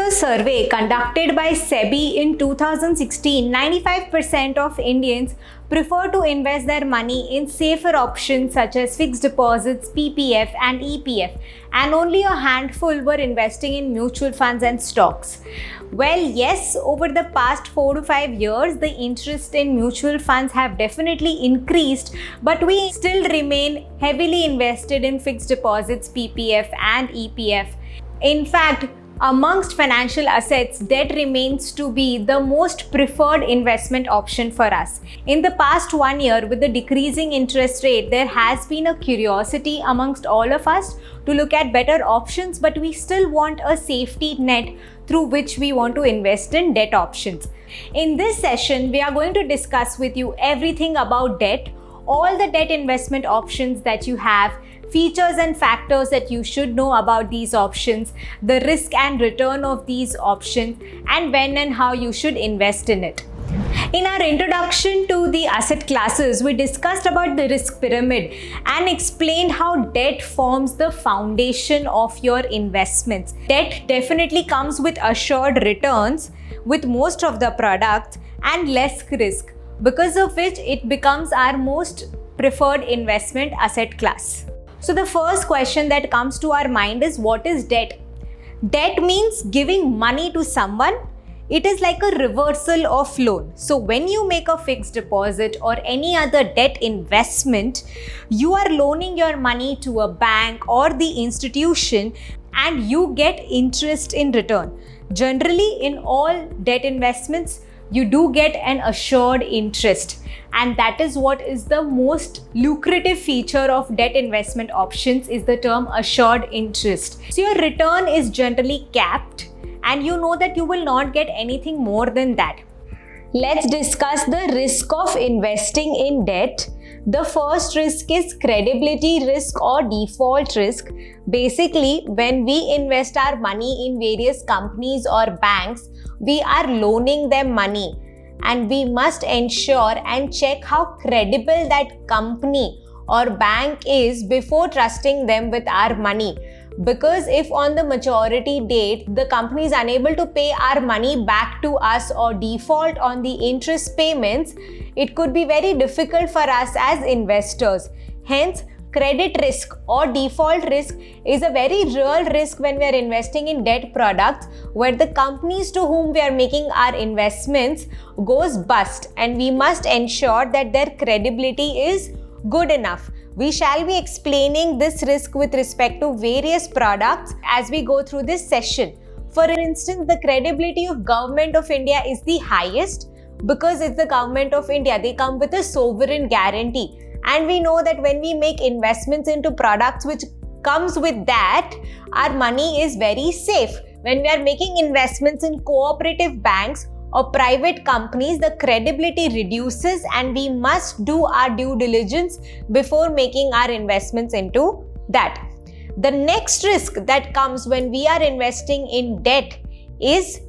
a survey conducted by SEBI in 2016, 95% of Indians prefer to invest their money in safer options such as fixed deposits, PPF and EPF, and only a handful were investing in mutual funds and stocks. Well, yes, over the past 4 to 5 years, the interest in mutual funds have definitely increased, but we still remain heavily invested in fixed deposits, PPF and EPF. In fact, amongst financial assets, debt remains to be the most preferred investment option for us. In the past 1 year, with the decreasing interest rate, there has been a curiosity amongst all of us to look at better options, but we still want a safety net through which we want to invest in debt options. In this session, we are going to discuss with you everything about debt, all the debt investment options that you have, features and factors that you should know about these options, the risk and return of these options, and when and how you should invest in it. In our introduction to the asset classes, we discussed about the risk pyramid and explained how debt forms the foundation of your investments. Debt definitely comes with assured returns with most of the products and less risk, because of which it becomes our most preferred investment asset class. So the first question that comes to our mind is, what is debt? Debt means giving money to someone. It is like a reversal of loan. So when you make a fixed deposit or any other debt investment, you are loaning your money to a bank or the institution and you get interest in return. Generally, in all debt investments, you do get an assured interest, and that is what is the most lucrative feature of debt investment options, is the term assured interest. So your return is generally capped and you know that you will not get anything more than that. Let's discuss the risk of investing in debt. The first risk is credibility risk or default risk. Basically, when we invest our money in various companies or banks, we are loaning them money, and we must ensure and check how credible that company or bank is before trusting them with our money. Because if on the maturity date the company is unable to pay our money back to us or default on the interest payments, it could be very difficult for us as investors. Hence, credit risk or default risk is a very real risk when we are investing in debt products, where the companies to whom we are making our investments goes bust, and we must ensure that their credibility is good enough. We shall be explaining this risk with respect to various products as we go through this session. For instance, the credibility of Government of India is the highest because it's the Government of India. They come with a sovereign guarantee. And we know that when we make investments into products which comes with that, our money is very safe. When we are making investments in cooperative banks or private companies, the credibility reduces and we must do our due diligence before making our investments into that. The next risk that comes when we are investing in debt is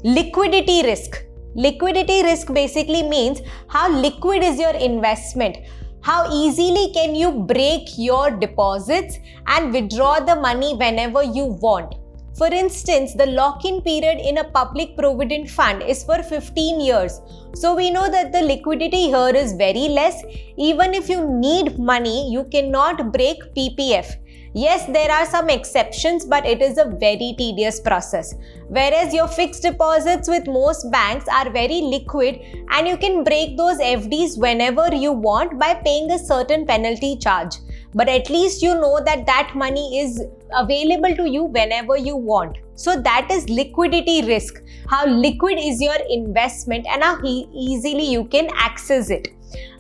liquidity risk. Liquidity risk basically means how liquid is your investment. How easily can you break your deposits and withdraw the money whenever you want? For instance, the lock-in period in a public provident fund is for 15 years. So we know that the liquidity here is very less. Even if you need money, you cannot break PPF. Yes, there are some exceptions, but it is a very tedious process. Whereas your fixed deposits with most banks are very liquid and you can break those FDs whenever you want by paying a certain penalty charge. But at least you know that that money is available to you whenever you want. So that is liquidity risk. How liquid is your investment and how easily you can access it.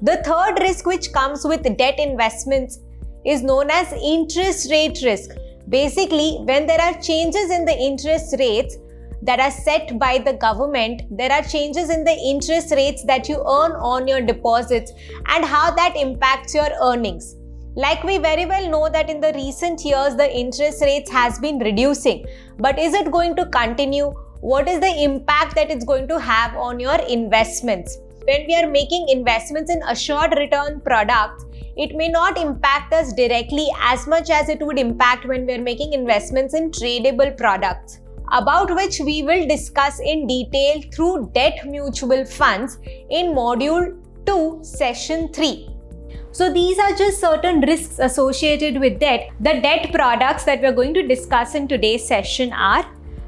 The third risk which comes with debt investments is known as interest rate risk. Basically, when there are changes in the interest rates that are set by the government, there are changes in the interest rates that you earn on your deposits and how that impacts your earnings. Like we very well know that in the recent years, the interest rates has been reducing. But is it going to continue? What is the impact that it's going to have on your investments? When we are making investments in assured return products, it may not impact us directly as much as it would impact when we are making investments in tradable products. about which we will discuss in detail through debt mutual funds in module 2 session 3. So these are just certain risks associated with debt. The debt products that we're going to discuss in today's session are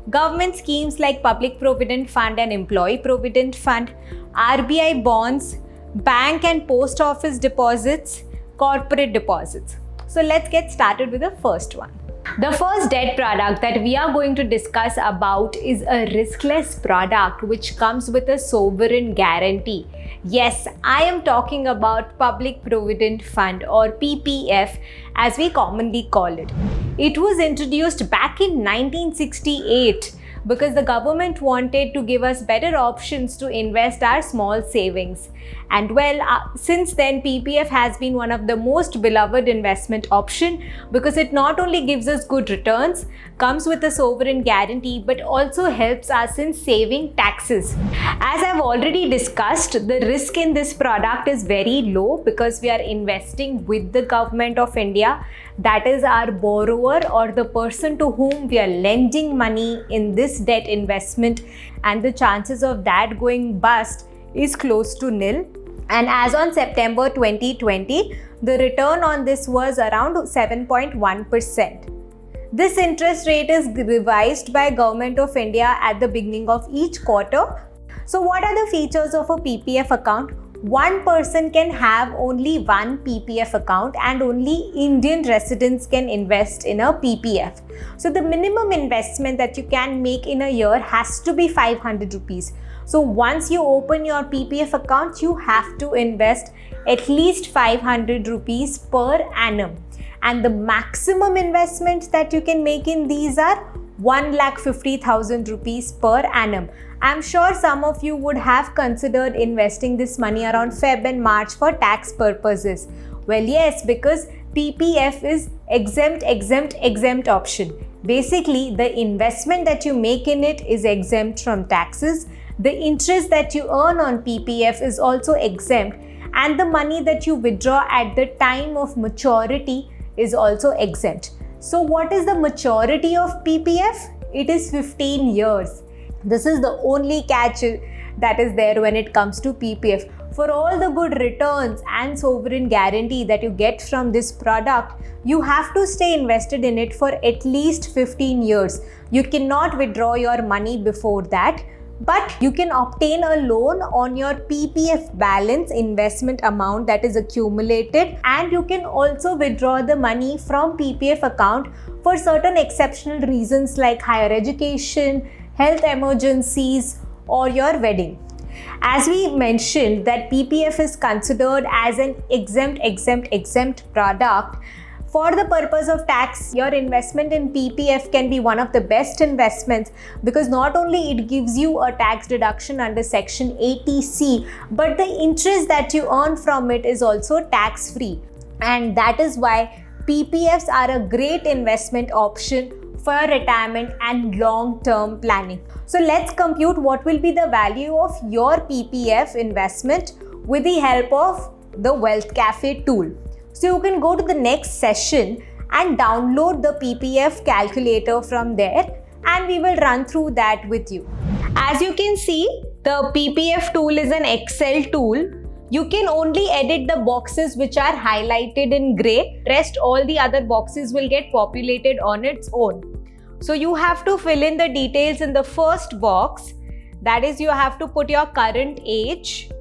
government schemes like Public Provident Fund and Employee Provident Fund, RBI bonds, bank and post office deposits, corporate deposits. So let's get started with the first one. The first debt product that we are going to discuss about is a riskless product which comes with a sovereign guarantee. Yes, I am talking about Public Provident Fund or PPF as we commonly call it. It was introduced back in 1968 because the government wanted to give us better options to invest our small savings. And since then PPF has been one of the most beloved investment option because it not only gives us good returns, comes with a sovereign guarantee, but also helps us in saving taxes. As I've already discussed, the risk in this product is very low because we are investing with the government of India. That is our borrower or the person to whom we are lending money in this debt investment, and the chances of that going bust is close to nil. And as on September 2020, the return on this was around 7.1%. This interest rate is revised by Government of India at the beginning of each quarter. So what are the features of a PPF account? One person can have only one PPF account and only Indian residents can invest in a PPF. So the minimum investment that you can make in a year has to be 500 rupees. So once you open your PPF account, you have to invest at least 500 rupees per annum. And the maximum investment that you can make in these are 1,50,000 rupees per annum. I'm sure some of you would have considered investing this money around Feb and March for tax purposes. Well, yes, because PPF is exempt option. Basically, the investment that you make in it is exempt from taxes. The interest that you earn on PPF is also exempt, and the money that you withdraw at the time of maturity is also exempt. So what is the maturity of PPF? It is 15 years. This is the only catch that is there when it comes to PPF. For all the good returns and sovereign guarantee that you get from this product, you have to stay invested in it for at least 15 years. You cannot withdraw your money before that. But you can obtain a loan on your PPF balance investment amount that is accumulated, and you can also withdraw the money from PPF account for certain exceptional reasons like higher education, health emergencies, or your wedding. As we mentioned that PPF is considered as an exempt product. For the purpose of tax, your investment in PPF can be one of the best investments because not only it gives you a tax deduction under section 80C, but the interest that you earn from it is also tax free. And that is why PPFs are a great investment option for retirement and long-term planning. So let's compute what will be the value of your PPF investment with the help of the Wealth Cafe tool. So you can go to the next session and download the PPF calculator from there, and we will run through that with you. As you can see, the PPF tool is an Excel tool. You can only edit the boxes which are highlighted in gray. Rest all the other boxes will get populated on its own. So you have to fill in the details in the first box. That is, you have to put your current age.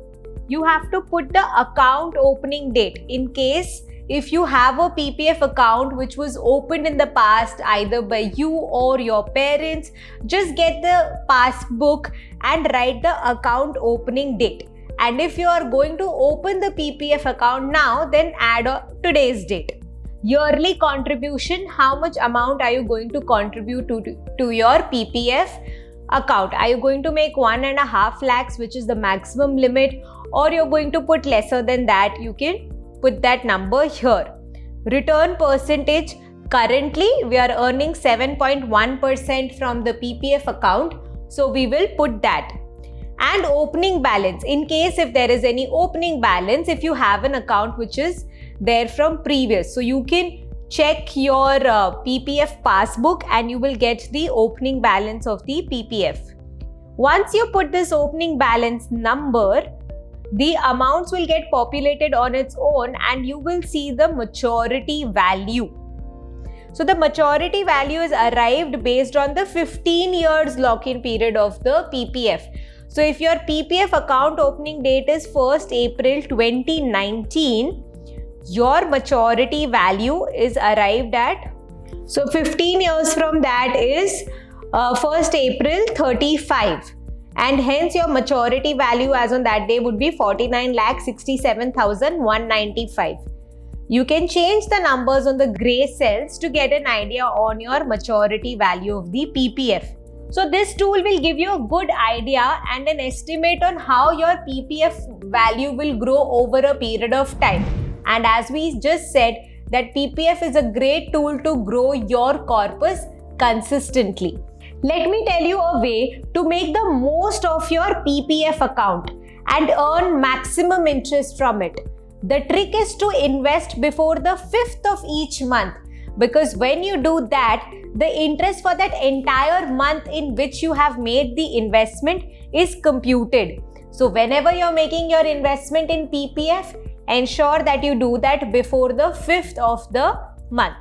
You have to put the account opening date in case if you have a PPF account which was opened in the past either by you or your parents, just get the passbook and write the account opening date. And if you are going to open the PPF account now, then add today's date. Yearly contribution, how much amount are you going to contribute to your PPF account? Are you going to make 1.5 lakhs, which is the maximum limit, or you're going to put lesser than that? You can put that number here. Return percentage, currently we are earning 7.1% from the PPF account, so we will put that. And opening balance, in case if there is any opening balance, if you have an account which is there from previous, so you can check your PPF passbook and you will get the opening balance of the PPF. Once you put this opening balance number, the amounts will get populated on its own and you will see the maturity value. So the maturity value is arrived based on the 15 years lock-in period of the PPF. So if your PPF account opening date is 1st April 2019, your maturity value is arrived at, so 15 years from that is 1st April 35, and hence your maturity value as on that day would be 49,67,195. You can change the numbers on the grey cells to get an idea on your maturity value of the PPF. So this tool will give you a good idea and an estimate on how your PPF value will grow over a period of time. And as we just said, that PPF is a great tool to grow your corpus consistently. Let me tell you a way to make the most of your PPF account and earn maximum interest from it. The trick is to invest before the 5th of each month, because when you do that, the interest for that entire month in which you have made the investment is computed. So whenever you're making your investment in PPF, ensure that you do that before the 5th of the month.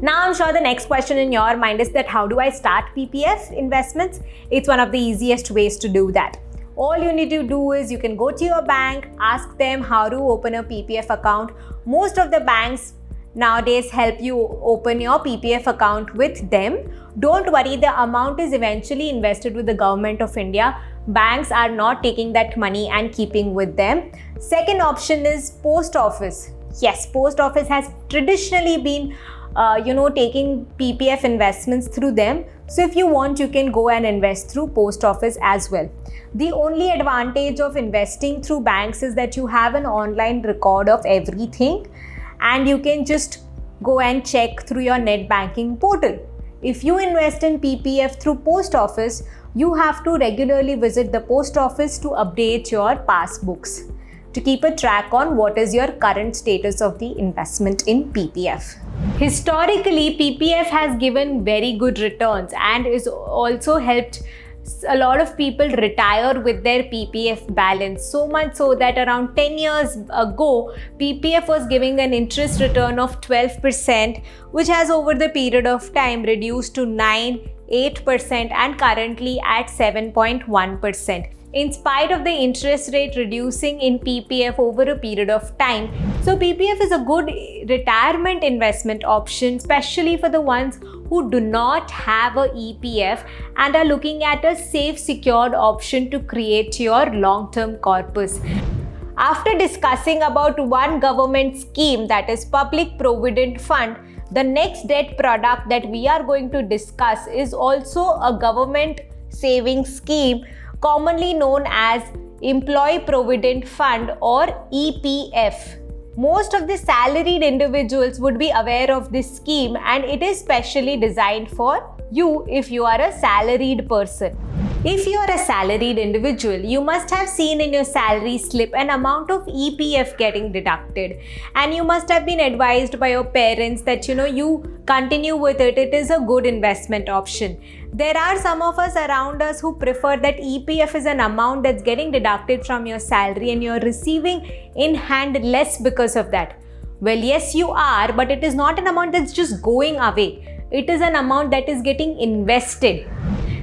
Now I'm sure the next question in your mind is that how do I start PPF investments? It's one of the easiest ways to do that. All you need to do is you can go to your bank, ask them how to open a PPF account. Most of the banks nowadays help you open your PPF account with them. Don't worry, the amount is eventually invested with the government of India. Banks are not taking that money and keeping with them. Second option is post office. Yes, post office has traditionally been taking PPF investments through them. So if you want, you can go and invest through post office as well. The only advantage of investing through banks is that you have an online record of everything and you can just go and check through your net banking portal. If you invest in PPF through post office, you have to regularly visit the post office to update your passbooks to keep a track on what is your current status of the investment in PPF. Historically, PPF has given very good returns and is also helped a lot of people retire with their PPF balance. So much so that around 10 years ago, PPF was giving an interest return of 12%, which has over the period of time reduced to 8% and currently at 7.1%. In spite of the interest rate reducing in PPF over a period of time. So PPF is a good retirement investment option, especially for the ones who do not have a EPF and are looking at a safe, secured option to create your long-term corpus. After discussing about one government scheme, that is Public Provident Fund, the next debt product that we are going to discuss is also a government savings scheme, commonly known as Employee Provident Fund or EPF. Most of the salaried individuals would be aware of this scheme and it is specially designed for you if you are a salaried person. If you are a salaried individual, you must have seen in your salary slip an amount of EPF getting deducted, and you must have been advised by your parents that you continue with it. It is a good investment option. There are some of us around us who prefer that EPF is an amount that's getting deducted from your salary and you're receiving in hand less because of that. Well, yes, you are, but it is not an amount that's just going away. It is an amount that is getting invested.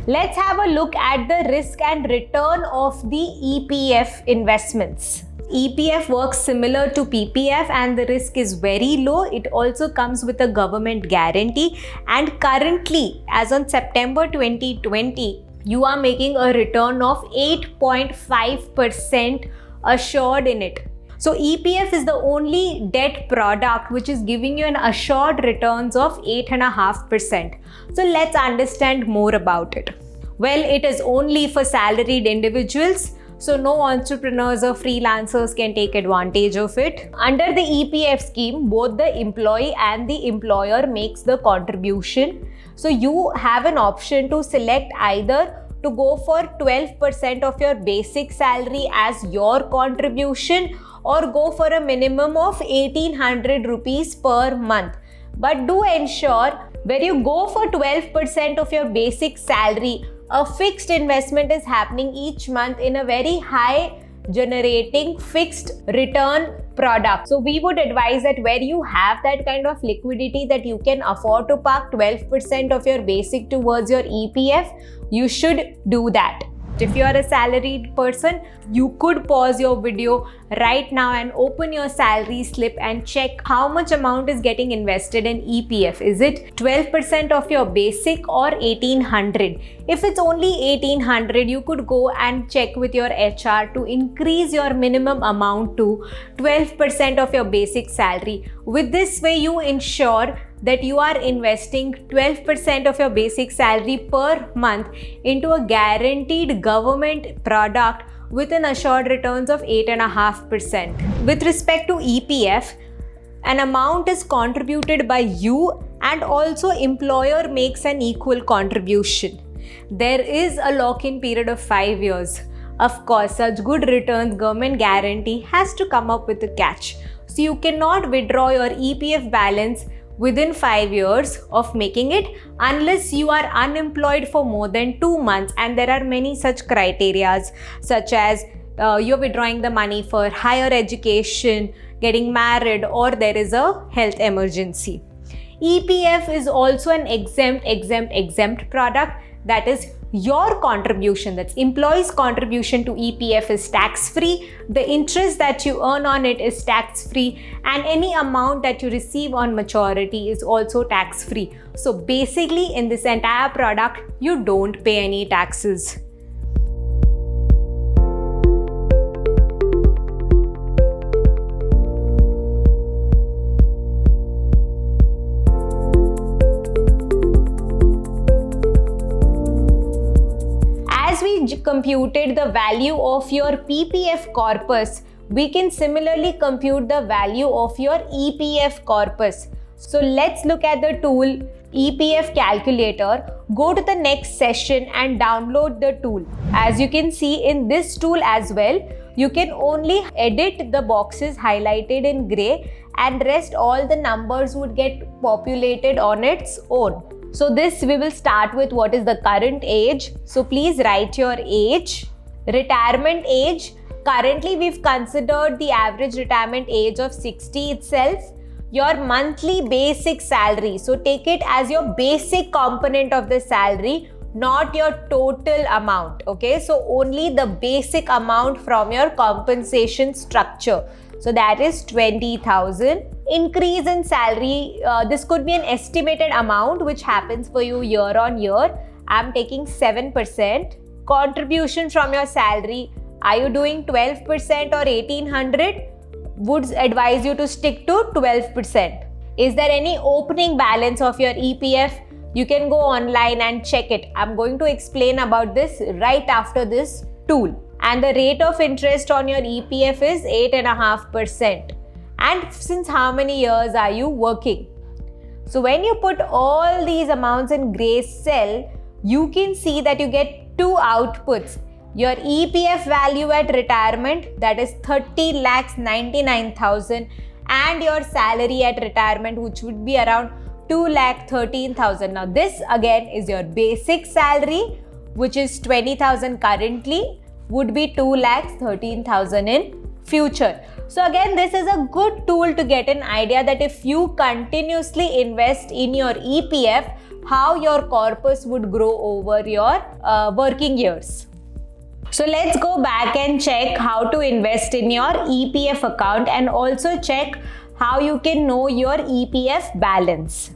Let's have a look at the risk and return of the EPF investments. EPF works similar to PPF and the risk is very low. It also comes with a government guarantee, and currently, as on September 2020, you are making a return of 8.5% assured in it. So EPF is the only debt product which is giving you an assured returns of 8.5%. So let's understand more about it. Well, it is only for salaried individuals, so no entrepreneurs or freelancers can take advantage of it. Under the EPF scheme, both the employee and the employer makes the contribution. So you have an option to select either to go for 12% of your basic salary as your contribution or go for a minimum of 1800 rupees per month. But do ensure when you go for 12% of your basic salary, a fixed investment is happening each month in a very high generating fixed return product. So we would advise that where you have that kind of liquidity that you can afford to park 12% of your basic towards your EPF, you should do that. If you are a salaried person, you could pause your video right now and open your salary slip and check how much amount is getting invested in EPF. Is it 12% of your basic or 1800? If it's only 1800, you could go and check with your HR to increase your minimum amount to 12% of your basic salary. With this way, you ensure that you are investing 12% of your basic salary per month into a guaranteed government product with an assured returns of 8.5%. With respect to EPF, an amount is contributed by you and also employer makes an equal contribution. There is a lock-in period of 5 years. Of course, such good returns government guarantee has to come up with a catch. So you cannot withdraw your EPF balance within 5 years of making it unless you are unemployed for more than 2 months, and there are many such criterias such as you're withdrawing the money for higher education, getting married, or there is a health emergency. EPF is also an exempt product, that is your contribution, that's employees' contribution to EPF is tax-free, the interest that you earn on it is tax-free, and any amount that you receive on maturity is also tax-free. So basically in this entire product, you don't pay any taxes. As we computed the value of your PPF corpus, we can similarly compute the value of your EPF corpus. So let's look at the tool EPF calculator. Go to the next session and download the tool. As you can see in this tool as well, you can only edit the boxes highlighted in gray and rest all the numbers would get populated on its own. So this we will start with what is the current age. So please write your age. Retirement age. Currently we've considered the average retirement age of 60 itself. Your monthly basic salary. So take it as your basic component of the salary, not your total amount. Okay, so only the basic amount from your compensation structure. So that is 20,000. Increase in salary, this could be an estimated amount which happens for you year on year. I'm taking 7%. Contribution from your salary, are you doing 12% or 1800? Would advise you to stick to 12%. Is there any opening balance of your EPF? You can go online and check it. I'm going to explain about this right after this tool. And the rate of interest on your EPF is 8.5%. And since how many years are you working? So when you put all these amounts in gray cell, you can see that you get two outputs. Your EPF value at retirement, that is 30,99,000, and your salary at retirement, which would be around 2,13,000. Now this again is your basic salary, which is 20,000 currently, would be 2,13,000 in future. So again, this is a good tool to get an idea that if you continuously invest in your EPF, how your corpus would grow over your working years. So let's go back and check how to invest in your EPF account and also check how you can know your EPF balance.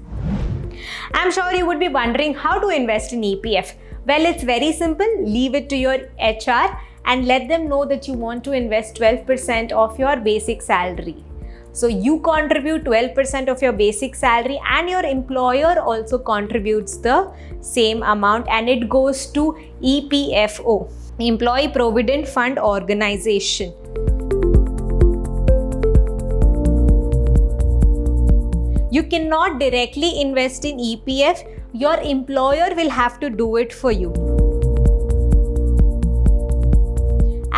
I'm sure you would be wondering how to invest in EPF. Well, it's very simple. Leave it to your HR and let them know that you want to invest 12% of your basic salary. So you contribute 12% of your basic salary and your employer also contributes the same amount, and it goes to EPFO, Employee Provident Fund Organization. You cannot directly invest in EPF. Your employer will have to do it for you.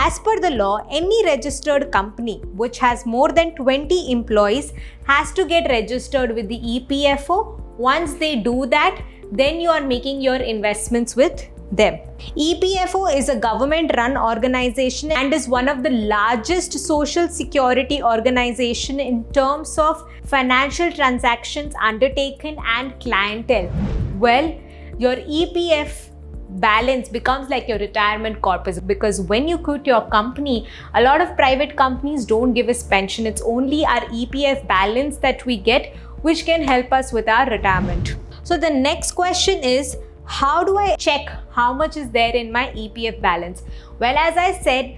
As per the law, any registered company which has more than 20 employees has to get registered with the EPFO. Once they do that, then you are making your investments with them. EPFO is a government-run organization and is one of the largest social security organization in terms of financial transactions undertaken and clientele. Well, your EPF balance becomes like your retirement corpus, because when you quit your company, a lot of private companies don't give us pension. It's only our EPF balance that we get, which can help us with our retirement. So the next question is, how do I check how much is there in my EPF balance? Well, as I said,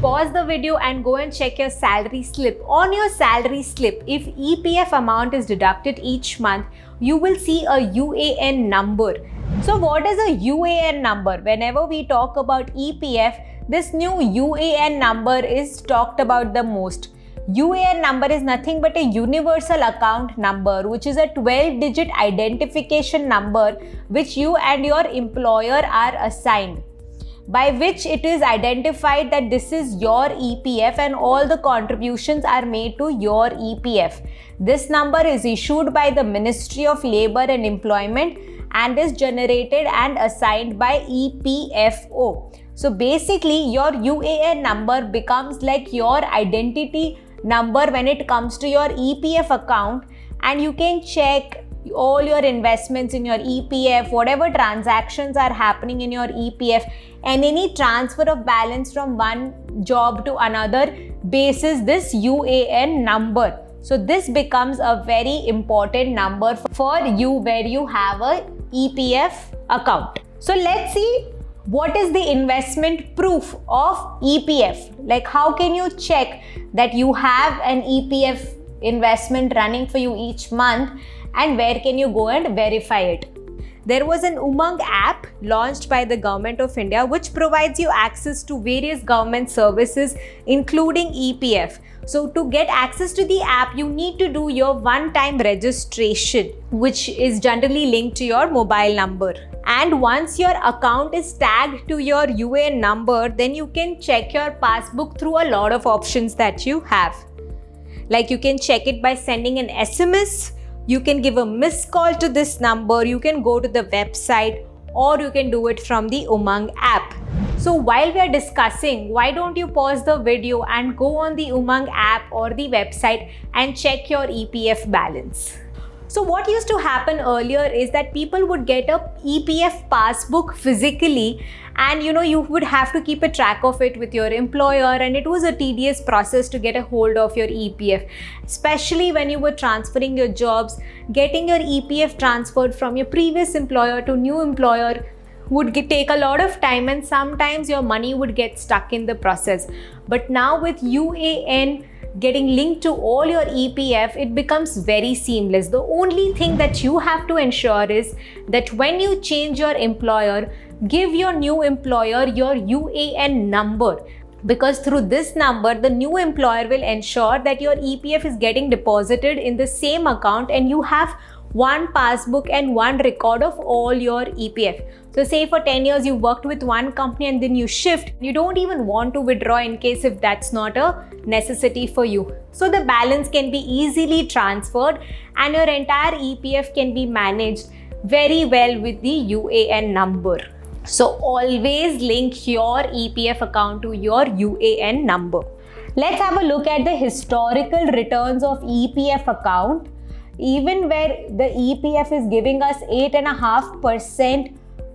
pause the video and go and check your salary slip. On your salary slip, if EPF amount is deducted each month, you will see a UAN number. So what is a UAN number? Whenever we talk about EPF, this new UAN number is talked about the most. UAN number is nothing but a universal account number, which is a 12-digit identification number which you and your employer are assigned, by which it is identified that this is your EPF and all the contributions are made to your EPF. This number is issued by the Ministry of Labour and Employment and is generated and assigned by EPFO. So basically, your UAN number becomes like your identity number when it comes to your EPF account, and you can check all your investments in your EPF, whatever transactions are happening in your EPF, and any transfer of balance from one job to another basis this UAN number. So this becomes a very important number for you where you have a EPF account. So let's see what is the investment proof of EPF. Like, how can you check that you have an EPF investment running for you each month, and where can you go and verify it? There was an Umang app launched by the Government of India which provides you access to various government services including EPF. So to get access to the app, you need to do your one-time registration, which is generally linked to your mobile number. And once your account is tagged to your UAN number, then you can check your passbook through a lot of options that you have. Like, you can check it by sending an SMS, you can give a missed call to this number, you can go to the website, or you can do it from the Umang app. So while we are discussing, why don't you pause the video and go on the Umang app or the website and check your EPF balance. So what used to happen earlier is that people would get a EPF passbook physically, and you would have to keep a track of it with your employer, and it was a tedious process to get a hold of your EPF, especially when you were transferring your jobs. Getting your EPF transferred from your previous employer to new employer would take a lot of time, and sometimes your money would get stuck in the process. But now with UAN getting linked to all your EPF, it becomes very seamless. The only thing that you have to ensure is that when you change your employer, give your new employer your UAN number, because through this number, the new employer will ensure that your EPF is getting deposited in the same account and you have one passbook and one record of all your EPF. So say for 10 years you worked with one company and then you shift, you don't even want to withdraw in case if that's not a necessity for you. So the balance can be easily transferred and your entire EPF can be managed very well with the UAN number. So always link your EPF account to your UAN number. Let's have a look at the historical returns of EPF account. Even where the EPF is giving us 8.5%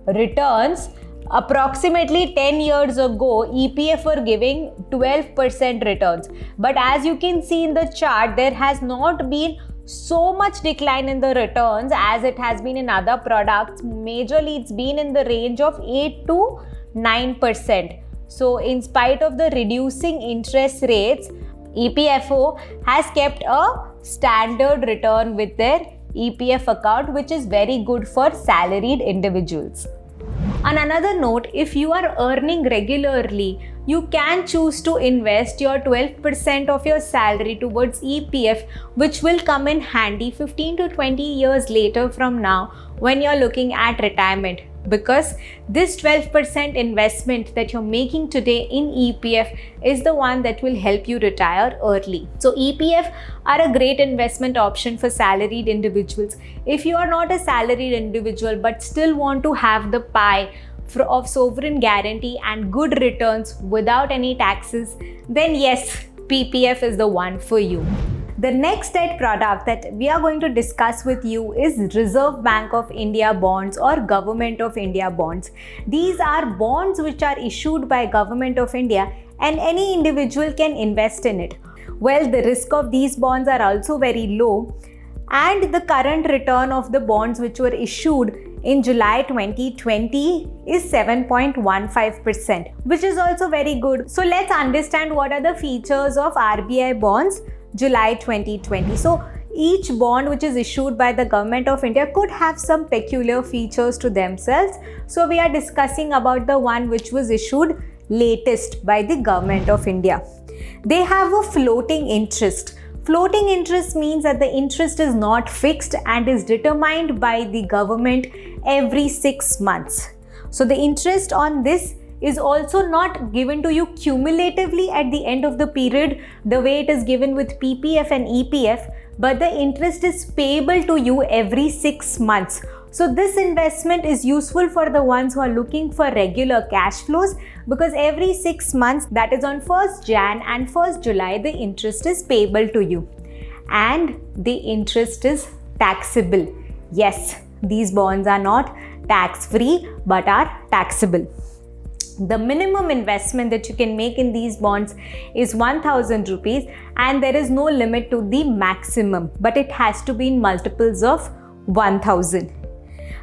returns, approximately 10 years ago, EPF were giving 12% returns. But as you can see in the chart, there has not been so much decline in the returns as it has been in other products. Majorly, it's been in the range of 8 to 9%. So in spite of the reducing interest rates, EPFO has kept a standard return with their EPF account, which is very good for salaried individuals. On another note, if you are earning regularly, you can choose to invest your 12% of your salary towards EPF, which will come in handy 15 to 20 years later from now when you're looking at retirement. because this 12% investment that you're making today in EPF is the one that will help you retire early. So EPF are a great investment option for salaried individuals. If you are not a salaried individual but still want to have the pie of sovereign guarantee and good returns without any taxes, then yes, PPF is the one for you. The next debt product that we are going to discuss with you is Reserve Bank of India bonds or Government of India bonds. These are bonds which are issued by Government of India and any individual can invest in it. Well, the risk of these bonds are also very low, and the current return of the bonds which were issued in July 2020 is 7.15%, which is also very good. So let's understand what are the features of RBI bonds July 2020. So each bond which is issued by the Government of India could have some peculiar features to themselves. So we are discussing about the one which was issued latest by the Government of India. They have a floating interest. Floating interest means that the interest is not fixed and is determined by the government every 6 months. So the interest on this is also not given to you cumulatively at the end of the period the way it is given with PPF and EPF, but the interest is payable to you every 6 months. So this investment is useful for the ones who are looking for regular cash flows, because every 6 months, that is on 1st Jan and 1st July, the interest is payable to you. And the interest is taxable. Yes, these bonds are not tax-free but are taxable. The minimum investment that you can make in these bonds is 1000 rupees, and there is no limit to the maximum, but it has to be in multiples of 1000.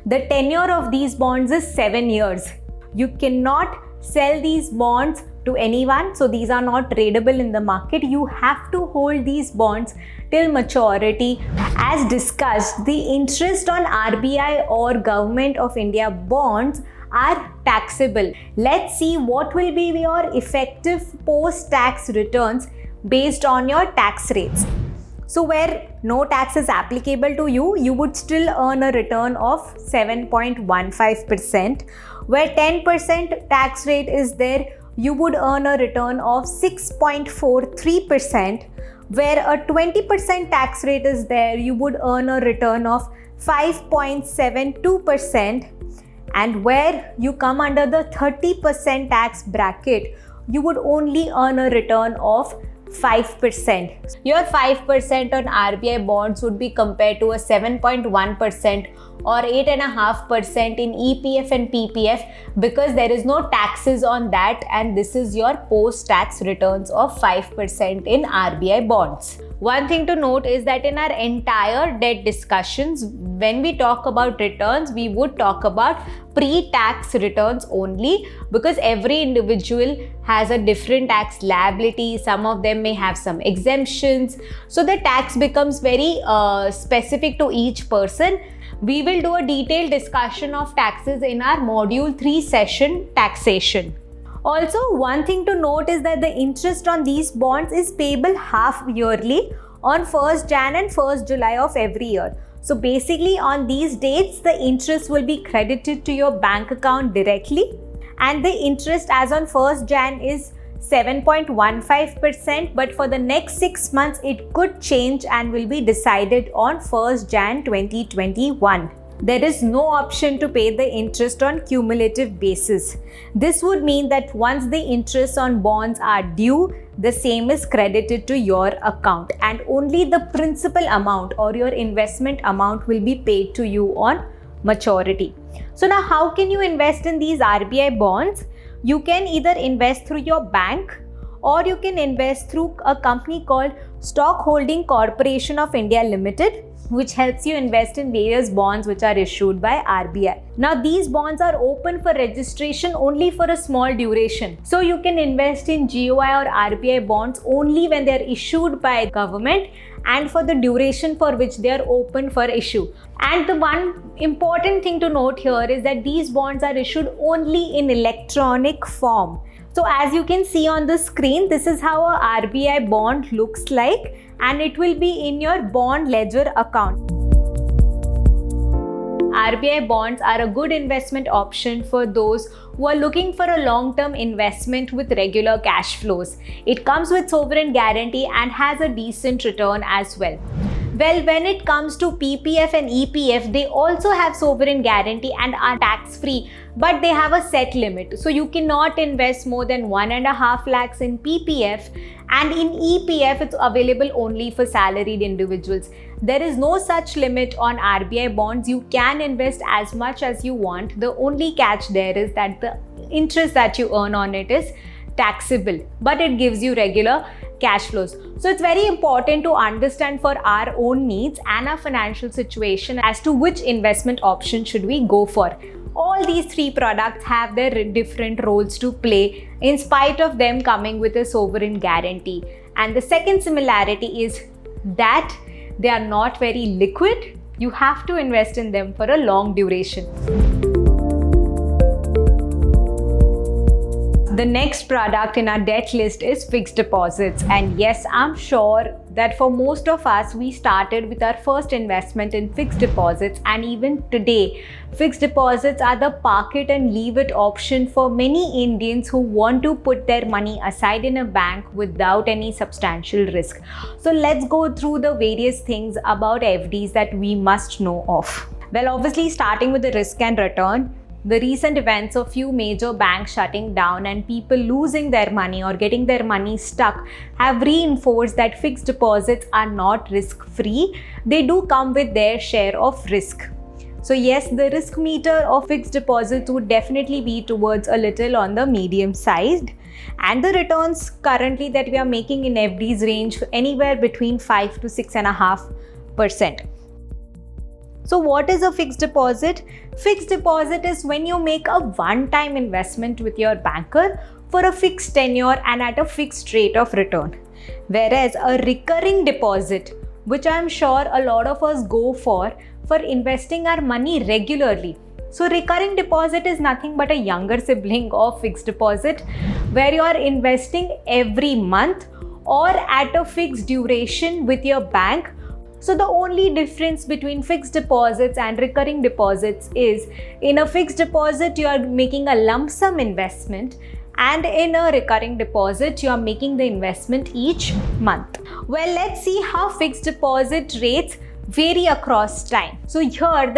The tenure of these bonds is 7 years. You cannot sell these bonds to anyone, so these are not tradable in the market. You have to hold these bonds till maturity. As discussed, the interest on RBI or Government of India bonds are taxable. Let's see what will be your effective post-tax returns based on your tax rates. So where no tax is applicable to you, you would still earn a return of 7.15%. Where 10% tax rate is there, you would earn a return of 6.43%. Where a 20% tax rate is there, you would earn a return of 5.72%. And where you come under the 30% tax bracket, you would only earn a return of 5%. Your 5% on RBI bonds would be compared to a 7.1% or 8.5% in EPF and PPF, because there is no taxes on that, and this is your post-tax returns of 5% in RBI bonds. One thing to note is that in our entire debt discussions, when we talk about returns, we would talk about pre-tax returns only, because every individual has a different tax liability. Some of them may have some exemptions. So the tax becomes very specific to each person. We will do a detailed discussion of taxes in our Module 3 session, Taxation. Also, one thing to note is that the interest on these bonds is payable half yearly on 1st Jan and 1st July of every year. So basically on these dates, the interest will be credited to your bank account directly, and the interest as on 1st Jan is 7.15%, but for the next 6 months it could change and will be decided on 1st Jan 2021. There is no option to pay the interest on cumulative basis. This would mean that once the interest on bonds are due, the same is credited to your account, and only the principal amount or your investment amount will be paid to you on maturity. So now how can you invest in these RBI bonds? You can either invest through your bank, or you can invest through a company called Stock Holding Corporation of India Limited, which helps you invest in various bonds which are issued by RBI. Now these bonds are open for registration only for a small duration. So you can invest in GOI or RBI bonds only when they are issued by government and for the duration for which they are open for issue. And the one important thing to note here is that these bonds are issued only in electronic form. So as you can see on the screen, this is how a RBI bond looks like, and it will be in your bond ledger account. RBI bonds are a good investment option for those who are looking for a long-term investment with regular cash flows. It comes with sovereign guarantee and has a decent return as well. Well, when it comes to PPF and EPF, they also have sovereign guarantee and are tax-free, but they have a set limit. So you cannot invest more than 1.5 lakhs in PPF, and in EPF, it's available only for salaried individuals. There is no such limit on RBI bonds. You can invest as much as you want. The only catch there is that the interest that you earn on it is taxable, but it gives you regular cash flows. So it's very important to understand for our own needs and our financial situation as to which investment option should we go for. All these three products have their different roles to play in spite of them coming with a sovereign guarantee. And the second similarity is that they are not very liquid. You have to invest in them for a long duration. The next product in our debt list is fixed deposits. And yes, I'm sure that for most of us, we started with our first investment in fixed deposits, and even today, fixed deposits are the park it and leave it option for many Indians who want to put their money aside in a bank without any substantial risk. So let's go through the various things about FDs that we must know of. Well, obviously starting with the risk and return. The recent events of few major banks shutting down and people losing their money or getting their money stuck have reinforced that fixed deposits are not risk-free. They do come with their share of risk. So yes, the risk meter of fixed deposits would definitely be towards a little on the medium sized, and the returns currently that we are making in FDs range anywhere between 5 to 6.5%. So what is a fixed deposit? Fixed deposit is when you make a one-time investment with your banker for a fixed tenure and at a fixed rate of return. Whereas a recurring deposit, which I'm sure a lot of us go for investing our money regularly. So recurring deposit is nothing but a younger sibling of fixed deposit, where you are investing every month or at a fixed duration with your bank. So the only difference between fixed deposits and recurring deposits is in a fixed deposit you are making a lump sum investment, and in a recurring deposit you are making the investment each month. Well, let's see how fixed deposit rates vary across time. So here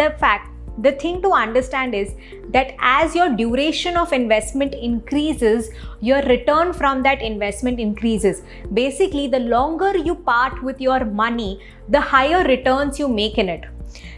the thing to understand is that as your duration of investment increases, your return from that investment increases. Basically, the longer you part with your money, the higher returns you make in it.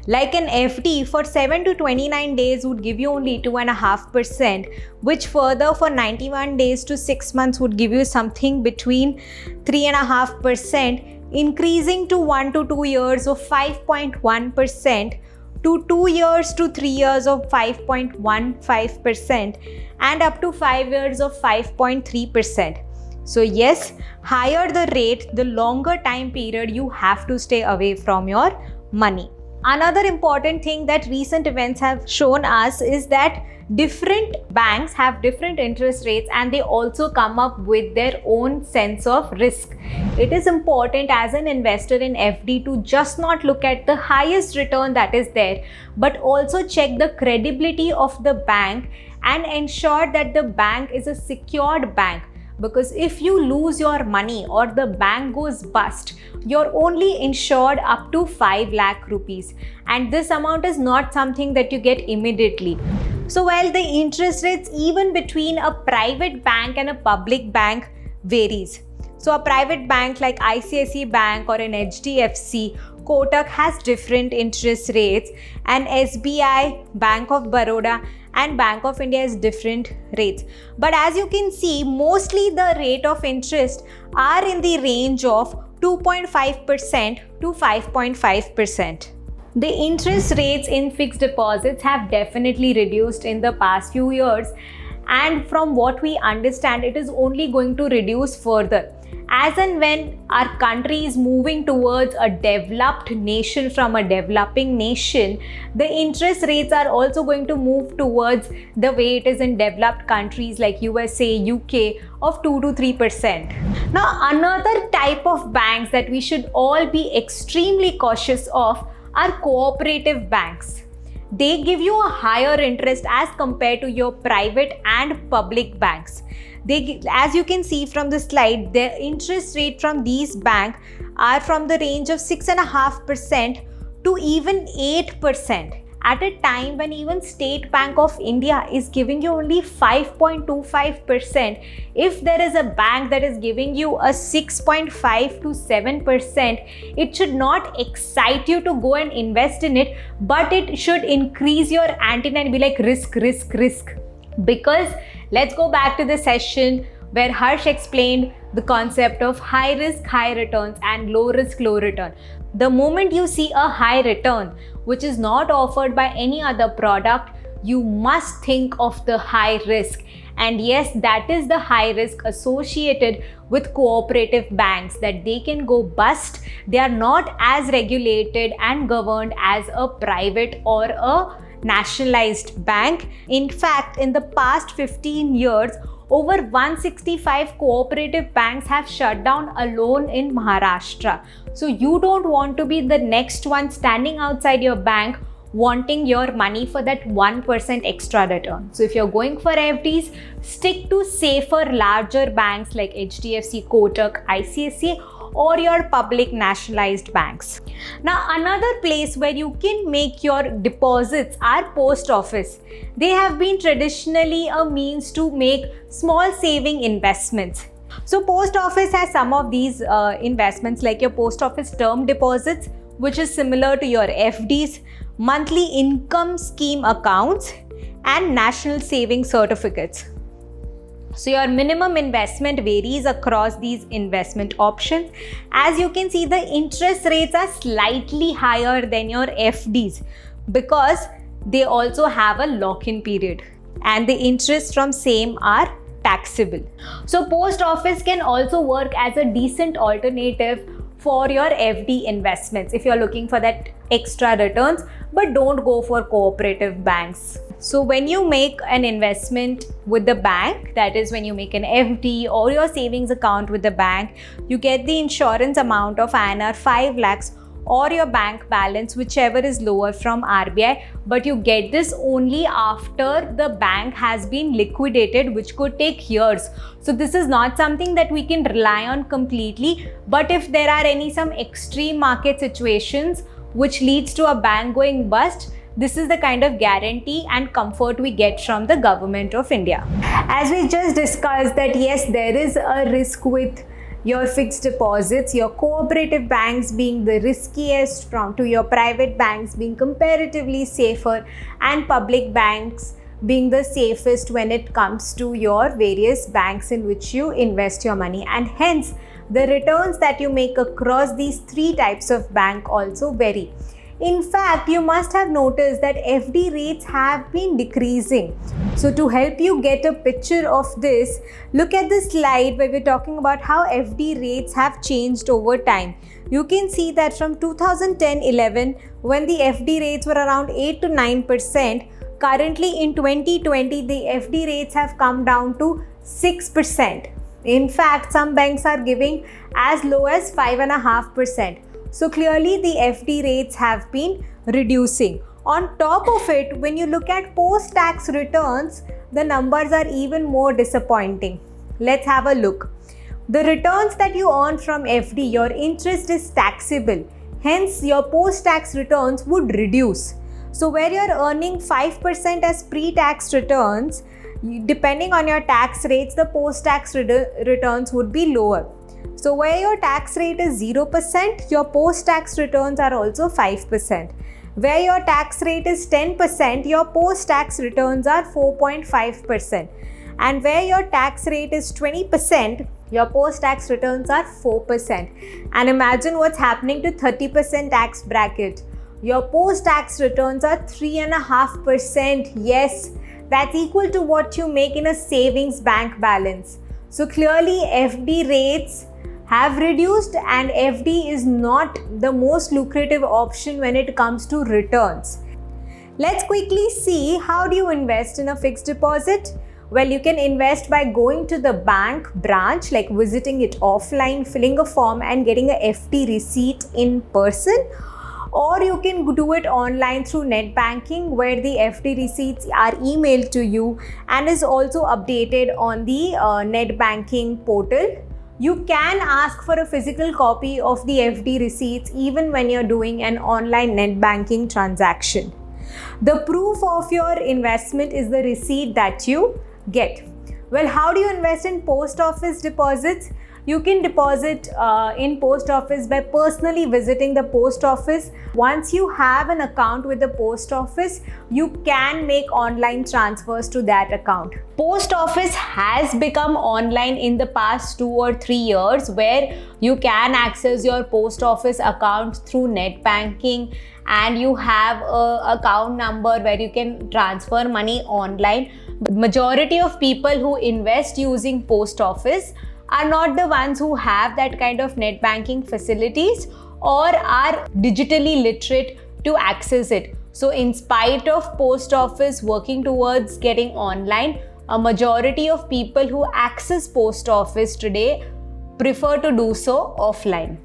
Like an FD for 7 to 29 days would give you only 2.5%, which further for 91 days to 6 months would give you something between 3.5%, increasing to 1 to 2 years of 5.1%, to 2 years to 3 years of 5.15%, and up to 5 years of 5.3%. So yes, higher the rate, the longer time period you have to stay away from your money. Another important thing that recent events have shown us is that different banks have different interest rates, and they also come up with their own sense of risk. It is important as an investor in FD to just not look at the highest return that is there, but also check the credibility of the bank and ensure that the bank is a secured bank. Because if you lose your money or the bank goes bust, you're only insured up to 5 lakh rupees, and this amount is not something that you get immediately. So while the interest rates even between a private bank and a public bank varies. So a private bank like ICICI Bank or an HDFC, Kotak has different interest rates, and SBI, Bank of Baroda and Bank of India has different rates. But as you can see, mostly the rate of interest are in the range of 2.5% to 5.5%. The interest rates in fixed deposits have definitely reduced in the past few years, and from what we understand, it is only going to reduce further. As and when our country is moving towards a developed nation from a developing nation, the interest rates are also going to move towards the way it is in developed countries like USA, UK of 2 to 3%. Now, another type of banks that we should all be extremely cautious of are cooperative banks. they give you a higher interest as compared to your private and public banks. As you can see from the slide, the interest rate from these banks are from the range of 6.5% to even 8%. At a time when even State Bank of India is giving you only 5.25%, if there is a bank that is giving you a 6.5 to 7%, it should not excite you to go and invest in it, but it should increase your antenna and be like risk, risk, risk. Because let's go back to the session where Harsh explained the concept of high risk, high returns and low risk, low return. The moment you see a high return, which is not offered by any other product, you must think of the high risk. And yes, that is the high risk associated with cooperative banks, that they can go bust. They are not as regulated and governed as a private or a nationalized bank. In fact, in the past 15 years, over 165 cooperative banks have shut down alone in Maharashtra. So you don't want to be the next one standing outside your bank wanting your money for that 1% extra return. So if you're going for FDs, stick to safer, larger banks like HDFC, Kotak, ICICI, or your public nationalized banks. Now, another place where you can make your deposits are post office. They have been traditionally a means to make small saving investments. So post office has some of these investments like your post office term deposits, which is similar to your FDs, monthly income scheme accounts, and national saving certificates. So your minimum investment varies across these investment options. As you can see, the interest rates are slightly higher than your FDs because they also have a lock-in period, and the interest from same are taxable. So post office can also work as a decent alternative for your FD investments if you're looking for that extra returns, but don't go for cooperative banks. So when you make an investment with the bank, that is when you make an FD or your savings account with the bank, you get the insurance amount of INR 5 lakhs or your bank balance, whichever is lower from RBI, but you get this only after the bank has been liquidated, which could take years. So this is not something that we can rely on completely, but if there are some extreme market situations which leads to a bank going bust, this is the kind of guarantee and comfort we get from the government of India. As we just discussed that yes, there is a risk with your fixed deposits, your cooperative banks being the riskiest to your private banks being comparatively safer, and public banks being the safest when it comes to your various banks in which you invest your money. And hence, the returns that you make across these three types of bank also vary. In fact, you must have noticed that FD rates have been decreasing. So to help you get a picture of this, look at this slide where we're talking about how FD rates have changed over time. You can see that from 2010-11, when the FD rates were around 8 to 9%, currently in 2020, the FD rates have come down to 6%. In fact, some banks are giving as low as 5.5%. So clearly the FD rates have been reducing. On top of it, when you look at post-tax returns, the numbers are even more disappointing. Let's have a look. The returns that you earn from FD, your interest is taxable. Hence, your post-tax returns would reduce. So where you're earning 5% as pre-tax returns, depending on your tax rates, the post-tax returns would be lower. So where your tax rate is 0%, your post-tax returns are also 5%. Where your tax rate is 10%, your post-tax returns are 4.5%. And where your tax rate is 20%, your post-tax returns are 4%. And imagine what's happening to 30% tax bracket. Your post-tax returns are 3.5%. Yes, that's equal to what you make in a savings bank balance. So clearly FD rates have reduced, and FD is not the most lucrative option when it comes to returns. Let's quickly see how do you invest in a fixed deposit. Well, you can invest by going to the bank branch, like visiting it offline, filling a form and getting a FD receipt in person. or you can do it online through net banking, where the FD receipts are emailed to you and is also updated on the net banking portal. You can ask for a physical copy of the FD receipts even when you're doing an online net banking transaction. The proof of your investment is the receipt that you get. Well, how do you invest in post office deposits? You can deposit in post office by personally visiting the post office. Once you have an account with the post office, you can make online transfers to that account. Post office has become online in the past 2 or 3 years, where you can access your post office account through net banking, and you have an account number where you can transfer money online. Majority of people who invest using post office are not the ones who have that kind of net banking facilities or are digitally literate to access it. So in spite of post office working towards getting online, a majority of people who access post office today prefer to do so offline.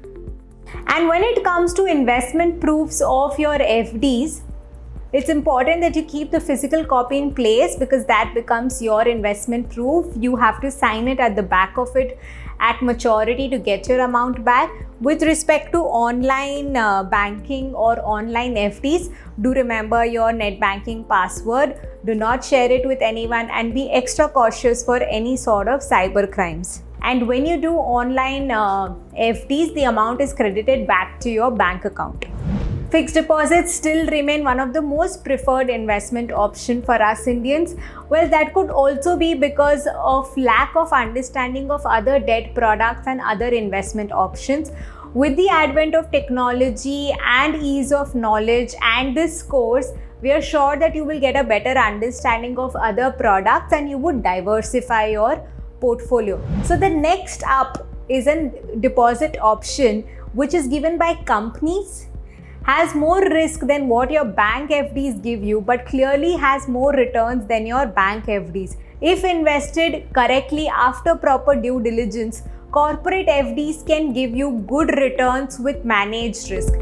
And when it comes to investment proofs of your FDs, it's important that you keep the physical copy in place, because that becomes your investment proof. You have to sign it at the back of it at maturity to get your amount back. With respect to online banking or online FDs, do remember your net banking password. Do not share it with anyone, and be extra cautious for any sort of cyber crimes. And when you do online FDs, the amount is credited back to your bank account. Fixed deposits still remain one of the most preferred investment option for us Indians. Well, that could also be because of lack of understanding of other debt products and other investment options. With the advent of technology and ease of knowledge and this course, we are sure that you will get a better understanding of other products and you would diversify your portfolio. So the next up is a deposit option which is given by companies, has more risk than what your bank FDs give you, but clearly has more returns than your bank FDs. If invested correctly after proper due diligence, corporate FDs can give you good returns with managed risk.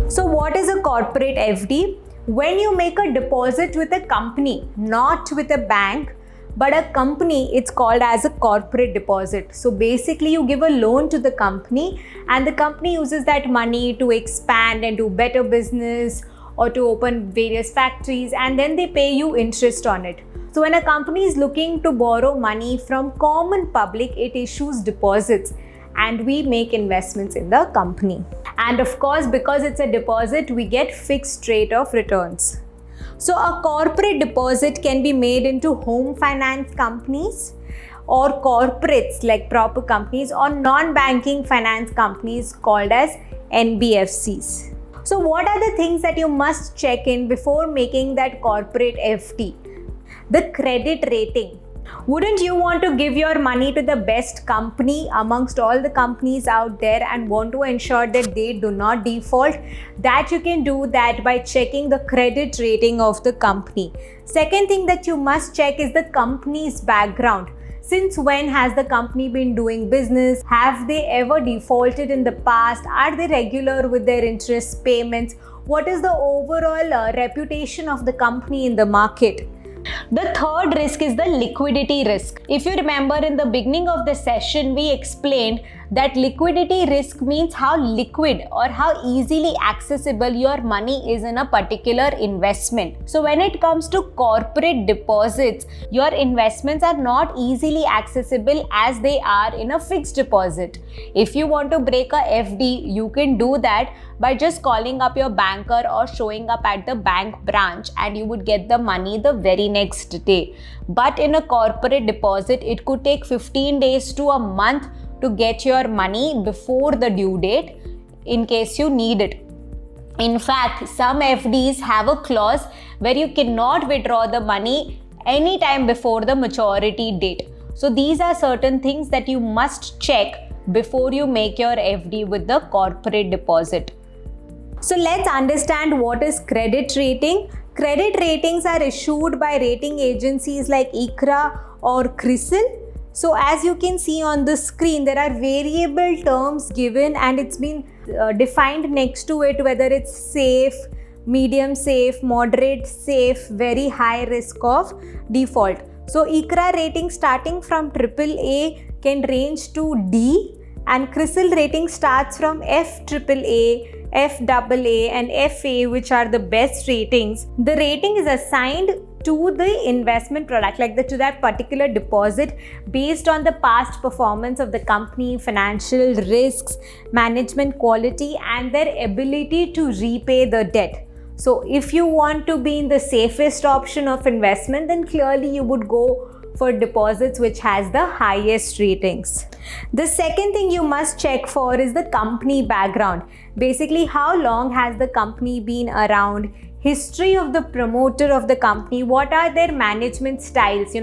So what is a corporate FD? When you make a deposit with a company, not with a bank, but a company, it's called as a corporate deposit. So basically you give a loan to the company and the company uses that money to expand and do better business or to open various factories, and then they pay you interest on it. So when a company is looking to borrow money from common public, it issues deposits and we make investments in the company. And of course, because it's a deposit, we get fixed rate of returns. So a corporate deposit can be made into home finance companies or corporates like proper companies, or non-banking finance companies called as NBFCs. So what are the things that you must check in before making that corporate FD? The credit rating. Wouldn't you want to give your money to the best company amongst all the companies out there and want to ensure that they do not default? That you can do that by checking the credit rating of the company. Second thing that you must check is the company's background. Since when has the company been doing business? Have they ever defaulted in the past? Are they regular with their interest payments? What is the overall reputation of the company in the market? The third risk is the liquidity risk. If you remember, in the beginning of the session, we explained that liquidity risk means how liquid or how easily accessible your money is in a particular investment. So when it comes to corporate deposits, your investments are not easily accessible as they are in a fixed deposit. If you want to break a FD, you can do that by just calling up your banker or showing up at the bank branch, and you would get the money the very next day. But in a corporate deposit, it could take 15 days to a month to get your money before the due date in case you need it. In fact, some FDs have a clause where you cannot withdraw the money anytime before the maturity date. So these are certain things that you must check before you make your FD with the corporate deposit. So let's understand what is credit rating. Credit ratings are issued by rating agencies like ICRA or CRISIL. So as you can see on the screen, there are variable terms given and it's been defined next to it, whether it's safe, medium safe, moderate safe, very high risk of default. So ICRA rating starting from AAA can range to D, and CRISIL rating starts from FAAA, FAA and FA, which are the best ratings. The rating is assigned to the investment product, to that particular deposit, based on the past performance of the company, financial risks, management quality, and their ability to repay the debt. So if you want to be in the safest option of investment, then clearly you would go for deposits which has the highest ratings. The second thing you must check for is the company background. Basically, how long has the company been around, history of the promoter of the company, what are their management styles,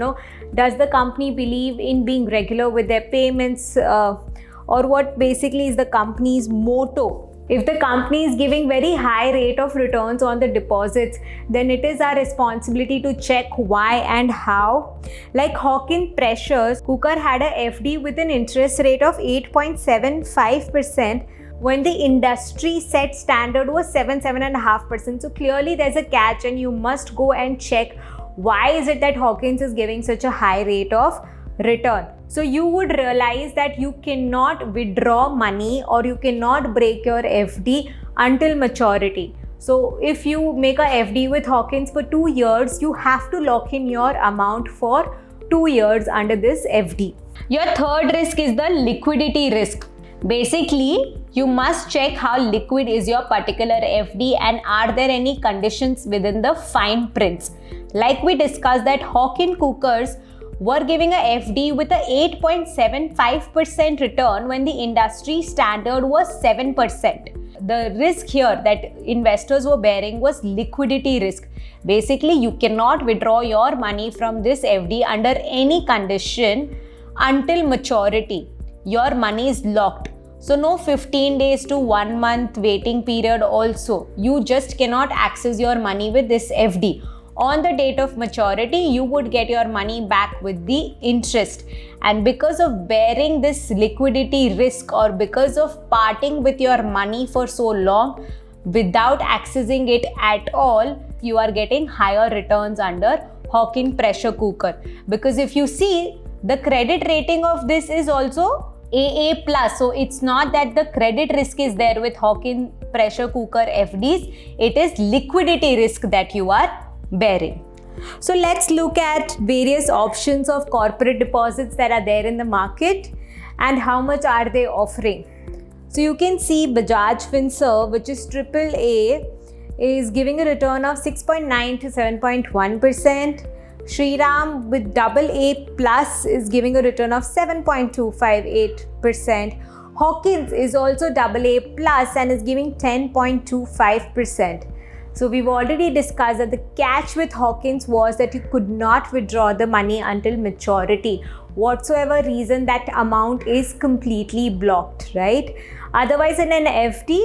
does the company believe in being regular with their payments, or what basically is the company's motto. If the company is giving very high rate of returns on the deposits, then it is our responsibility to check why and how. Like Hawkins Precious Cooker had a FD with an interest rate of 8.75% when the industry set standard was 7.5%. So clearly there's a catch, and you must go and check why is it that Hawkins is giving such a high rate of return. So you would realize that you cannot withdraw money or you cannot break your FD until maturity. So if you make a FD with Hawkins for 2 years, you have to lock in your amount for 2 years under this FD. Your third risk is the liquidity risk. Basically, you must check how liquid is your particular FD and are there any conditions within the fine prints. Like we discussed that Hawkins Cookers were giving a FD with a 8.75% return when the industry standard was 7%. The risk here that investors were bearing was liquidity risk. Basically, you cannot withdraw your money from this FD under any condition until maturity. Your money is locked. So no 15 days to 1 month waiting period also. You just cannot access your money with this FD. On the date of maturity, you would get your money back with the interest. And because of bearing this liquidity risk, or because of parting with your money for so long without accessing it at all, you are getting higher returns under Hawkins Pressure Cooker. Because if you see, the credit rating of this is also AA+. So it's not that the credit risk is there with Hawkins Pressure Cooker FDs. It is liquidity risk that you are bearing. So let's look at various options of corporate deposits that are there in the market and how much are they offering. So you can see Bajaj Finserv, which is AAA, is giving a return of 6.9 to 7.1%. Shriram with AA plus is giving a return of 7.258%. Hawkins is also AA plus and is giving 10.25%. So we've already discussed that the catch with Hawkins was that you could not withdraw the money until maturity. Whatsoever reason, that amount is completely blocked, right? Otherwise, in an FD,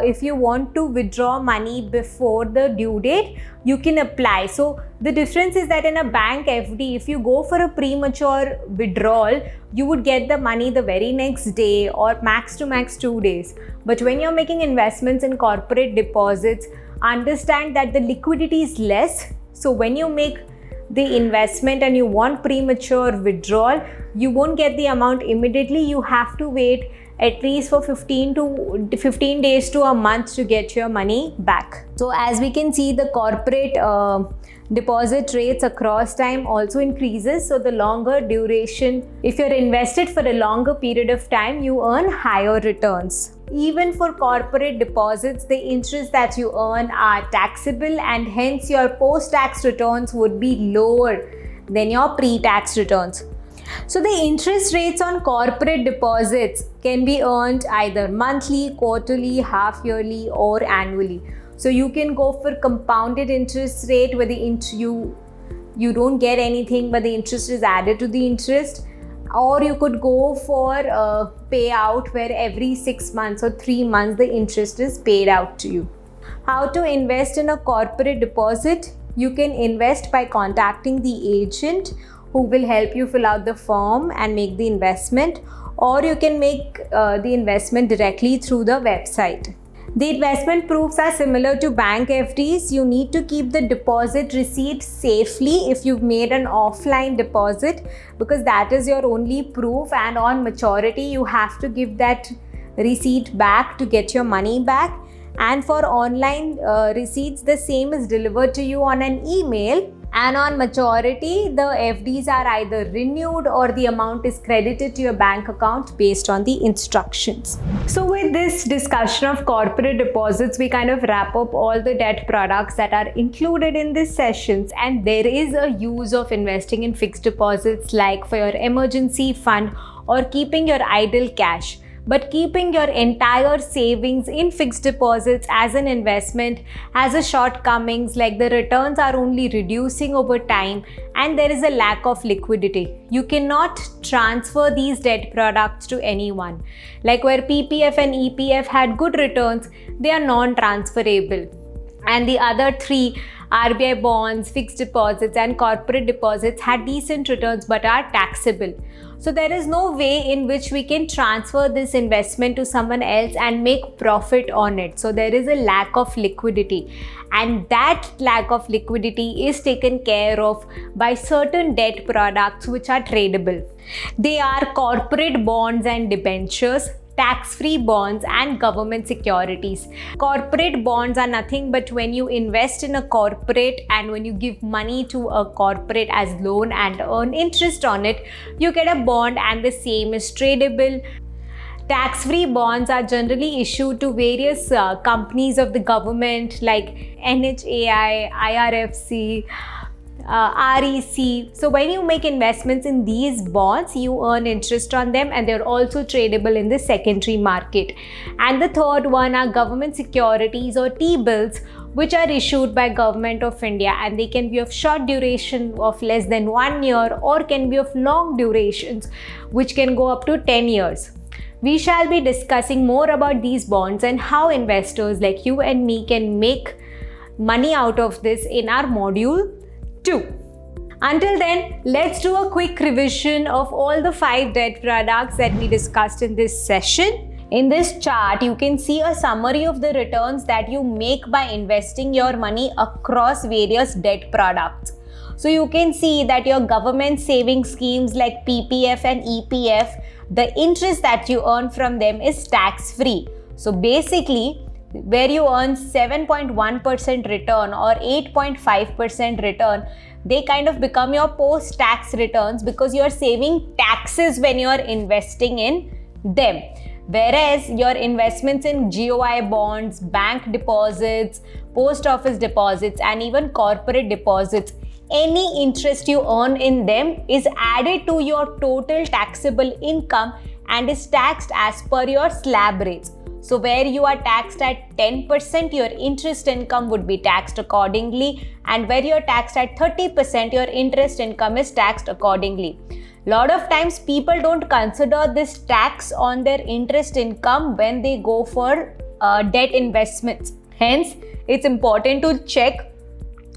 if you want to withdraw money before the due date, you can apply. So the difference is that in a bank FD, if you go for a premature withdrawal, you would get the money the very next day or max to max 2 days. But when you're making investments in corporate deposits, understand that the liquidity is less. So when you make the investment and you want premature withdrawal, you won't get the amount immediately. You have to wait at least for 15 days to a month to get your money back. So as we can see, the corporate deposit rates across time also increases. So the longer duration, if you're invested for a longer period of time, you earn higher returns. Even for corporate deposits, the interest that you earn are taxable, and hence your post-tax returns would be lower than your pre-tax returns. So the interest rates on corporate deposits can be earned either monthly, quarterly, half-yearly or annually. So you can go for compounded interest rate where you don't get anything but the interest is added to the interest, or you could go for a payout where every 6 months or 3 months the interest is paid out to you. How to invest in a corporate deposit? You can invest by contacting the agent who will help you fill out the form and make the investment, or you can make the investment directly through the website. The investment proofs are similar to bank FDs. You need to keep the deposit receipt safely if you've made an offline deposit, because that is your only proof, and on maturity you have to give that receipt back to get your money back. And for online receipts, the same is delivered to you on an email, and on maturity the FDs are either renewed or the amount is credited to your bank account based on the instructions. So with this discussion of corporate deposits, we kind of wrap up all the debt products that are included in these sessions, and there is a use of investing in fixed deposits like for your emergency fund or keeping your idle cash. But keeping your entire savings in fixed deposits as an investment has a shortcomings, like the returns are only reducing over time and there is a lack of liquidity. You cannot transfer these debt products to anyone. Like where PPF and EPF had good returns, they are non-transferable. And the other three, RBI bonds, fixed deposits and corporate deposits, had decent returns but are taxable. So there is no way in which we can transfer this investment to someone else and make profit on it. So there is a lack of liquidity, and that lack of liquidity is taken care of by certain debt products which are tradable. They are corporate bonds and debentures, tax-free bonds and government securities. Corporate bonds are nothing but when you invest in a corporate and when you give money to a corporate as loan and earn interest on it, you get a bond and the same is tradable. Tax-free bonds are generally issued to various companies of the government like NHAI, IRFC, REC. So when you make investments in these bonds, you earn interest on them, and they're also tradable in the secondary market. And the third one are government securities or T-bills, which are issued by Government of India, and they can be of short duration of less than 1 year or can be of long durations which can go up to 10 years. We shall be discussing more about these bonds and how investors like you and me can make money out of this in our module 2. Until then, let's do a quick revision of all the 5 debt products that we discussed in this session. In this chart, you can see a summary of the returns that you make by investing your money across various debt products. So you can see that your government saving schemes like PPF and EPF, the interest that you earn from them is tax-free. So basically, where you earn 7.1% return or 8.5% return, they kind of become your post-tax returns because you're saving taxes when you're investing in them. Whereas your investments in GOI bonds, bank deposits, post office deposits and even corporate deposits, any interest you earn in them is added to your total taxable income and is taxed as per your slab rates. So where you are taxed at 10%, your interest income would be taxed accordingly, and where you are taxed at 30%, your interest income is taxed accordingly. Lot of times people don't consider this tax on their interest income when they go for debt investments. Hence, it's important to check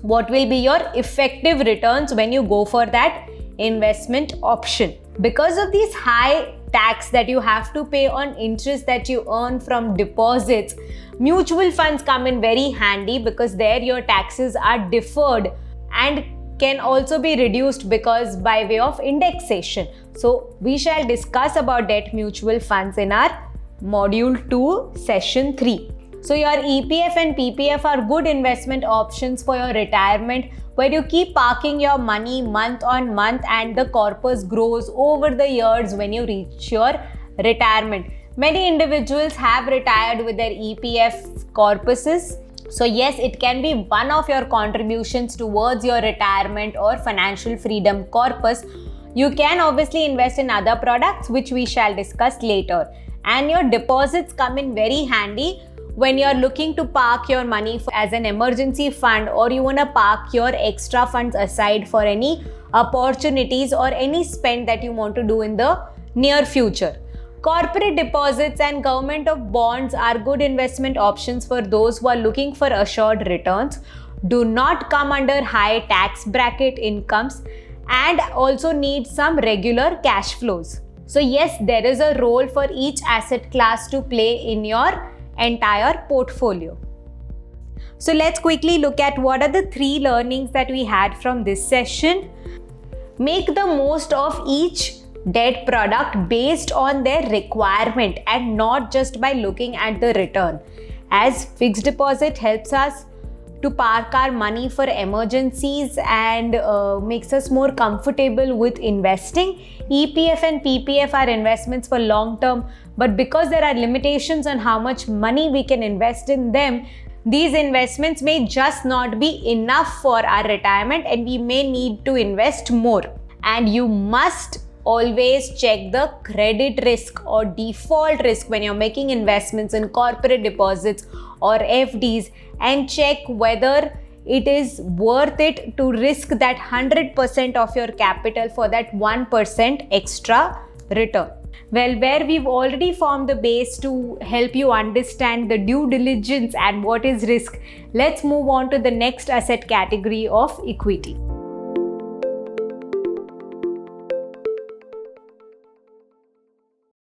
what will be your effective returns when you go for that investment option. Because of these high tax that you have to pay on interest that you earn from deposits, mutual funds come in very handy because there your taxes are deferred and can also be reduced because by way of indexation. So we shall discuss about debt mutual funds in our module 2 session 3. So your EPF and PPF are good investment options for your retirement, where you keep parking your money month on month and the corpus grows over the years when you reach your retirement. Many individuals have retired with their EPF corpuses. So yes, it can be one of your contributions towards your retirement or financial freedom corpus. You can obviously invest in other products which we shall discuss later. And your deposits come in very handy when you're looking to park your money as an emergency fund, or you want to park your extra funds aside for any opportunities or any spend that you want to do in the near future. Corporate deposits and government of bonds are good investment options for those who are looking for assured returns, do not come under high tax bracket incomes, and also need some regular cash flows. So yes, there is a role for each asset class to play in your entire portfolio. So let's quickly look at what are the 3 learnings that we had from this session. Make the most of each debt product based on their requirement and not just by looking at the return, as fixed deposit helps us to park our money for emergencies and makes us more comfortable with investing. EPF and PPF are investments for long term, but because there are limitations on how much money we can invest in them, these investments may just not be enough for our retirement and we may need to invest more. And you must always check the credit risk or default risk when you're making investments in corporate deposits or FDs, and check whether it is worth it to risk that 100% of your capital for that 1% extra return. Well, where we've already formed the base to help you understand the due diligence and what is risk, let's move on to the next asset category of equity.